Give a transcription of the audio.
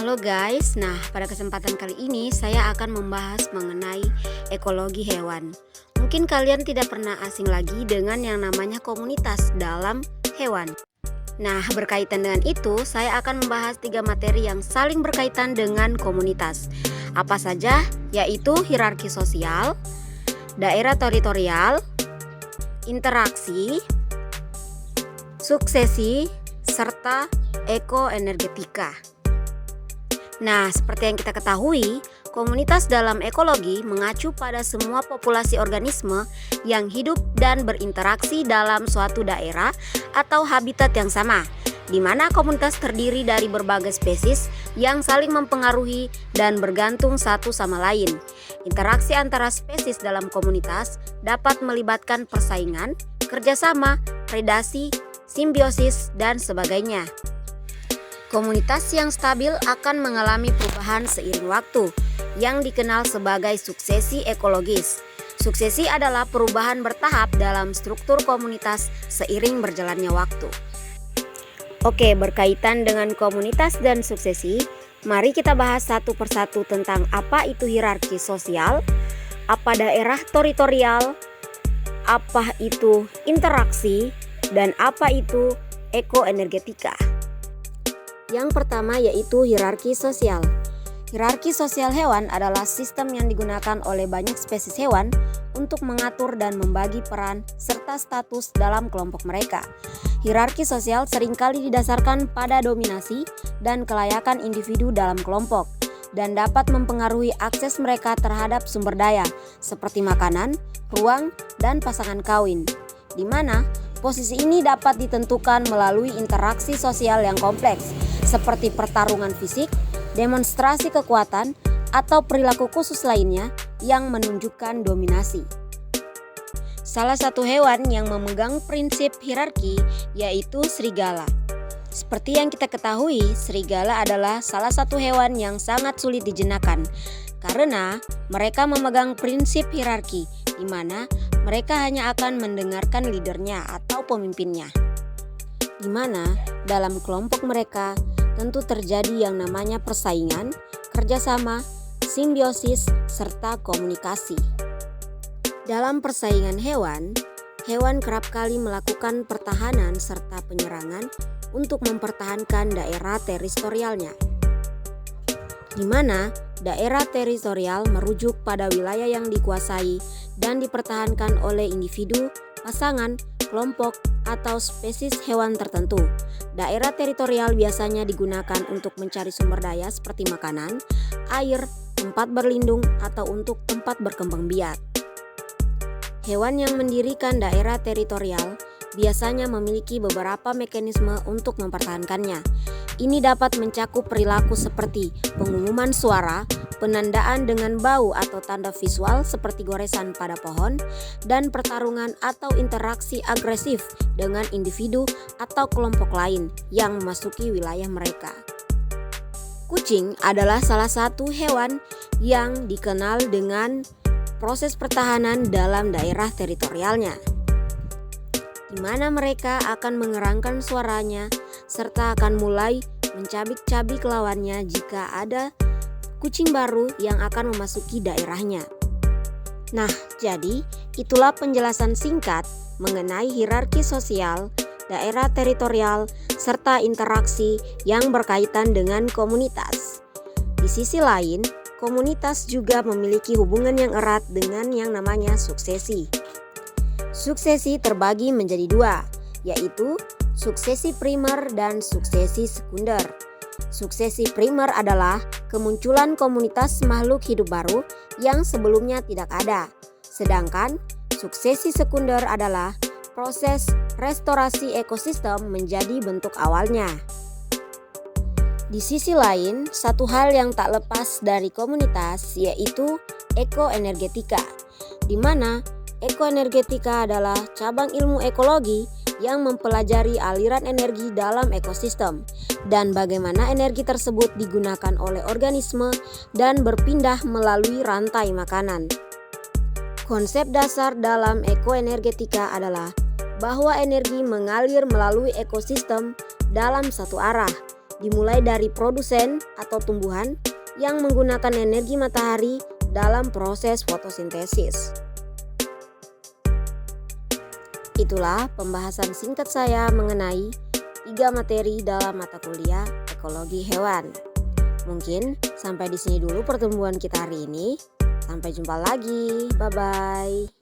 Halo guys, pada kesempatan kali ini saya akan membahas mengenai ekologi hewan. Mungkin kalian tidak pernah asing lagi dengan yang namanya komunitas dalam hewan. Berkaitan dengan itu, saya akan membahas 3 materi yang saling berkaitan dengan komunitas. Apa saja? Yaitu hierarki sosial, daerah teritorial, interaksi, suksesi, serta ekoenergetika. Seperti yang kita ketahui, komunitas dalam ekologi mengacu pada semua populasi organisme yang hidup dan berinteraksi dalam suatu daerah atau habitat yang sama, di mana komunitas terdiri dari berbagai spesies yang saling mempengaruhi dan bergantung satu sama lain. Interaksi antara spesies dalam komunitas dapat melibatkan persaingan, kerjasama, predasi, simbiosis, dan sebagainya. Komunitas yang stabil akan mengalami perubahan seiring waktu, yang dikenal sebagai suksesi ekologis. Suksesi adalah perubahan bertahap dalam struktur komunitas seiring berjalannya waktu. Oke, berkaitan dengan komunitas dan suksesi, mari kita bahas satu persatu tentang apa itu hierarki sosial, apa daerah teritorial, apa itu interaksi, dan apa itu ekoenergetika. Yang pertama yaitu hierarki sosial. Hierarki sosial hewan adalah sistem yang digunakan oleh banyak spesies hewan untuk mengatur dan membagi peran serta status dalam kelompok mereka. Hierarki sosial seringkali didasarkan pada dominasi dan kelayakan individu dalam kelompok dan dapat mempengaruhi akses mereka terhadap sumber daya seperti makanan, ruang, dan pasangan kawin, di mana posisi ini dapat ditentukan melalui interaksi sosial yang kompleks seperti pertarungan fisik, demonstrasi kekuatan, atau perilaku khusus lainnya yang menunjukkan dominasi. Salah satu hewan yang memegang prinsip hierarki yaitu serigala. Seperti yang kita ketahui, serigala adalah salah satu hewan yang sangat sulit dijinakan karena mereka memegang prinsip hierarki, di mana mereka hanya akan mendengarkan leadernya atau pemimpinnya. Di mana dalam kelompok mereka tentu terjadi yang namanya persaingan, kerjasama, simbiosis, serta komunikasi. Dalam persaingan hewan kerap kali melakukan pertahanan serta penyerangan untuk mempertahankan daerah teritorialnya. Di mana daerah teritorial merujuk pada wilayah yang dikuasai dan dipertahankan oleh individu, pasangan, kelompok, atau spesies hewan tertentu. Daerah teritorial biasanya digunakan untuk mencari sumber daya seperti makanan, air, tempat berlindung, atau untuk tempat berkembang biak. Hewan yang mendirikan daerah teritorial biasanya memiliki beberapa mekanisme untuk mempertahankannya. Ini dapat mencakup perilaku seperti pengumuman suara, penandaan dengan bau atau tanda visual seperti goresan pada pohon, dan pertarungan atau interaksi agresif dengan individu atau kelompok lain yang memasuki wilayah mereka. Kucing adalah salah satu hewan yang dikenal dengan proses pertahanan dalam daerah teritorialnya, di mana mereka akan mengerangkan suaranya serta akan mulai mencabik-cabik lawannya jika ada kucing baru yang akan memasuki daerahnya. Jadi itulah penjelasan singkat mengenai hierarki sosial, daerah teritorial, serta interaksi yang berkaitan dengan komunitas. Di sisi lain, komunitas juga memiliki hubungan yang erat dengan yang namanya suksesi. Suksesi terbagi menjadi 2, yaitu suksesi primer dan suksesi sekunder. Suksesi primer adalah kemunculan komunitas makhluk hidup baru yang sebelumnya tidak ada. Sedangkan suksesi sekunder adalah proses restorasi ekosistem menjadi bentuk awalnya. Di sisi lain, satu hal yang tak lepas dari komunitas yaitu ekoenergetika, di mana ekoenergetika adalah cabang ilmu ekologi yang mempelajari aliran energi dalam ekosistem dan bagaimana energi tersebut digunakan oleh organisme dan berpindah melalui rantai makanan. Konsep dasar dalam ekoenergetika adalah bahwa energi mengalir melalui ekosistem dalam satu arah dimulai dari produsen atau tumbuhan yang menggunakan energi matahari dalam proses fotosintesis. Itulah pembahasan singkat saya mengenai 3 materi dalam mata kuliah ekologi hewan. Mungkin sampai di sini dulu pertemuan kita hari ini. Sampai jumpa lagi. Bye-bye.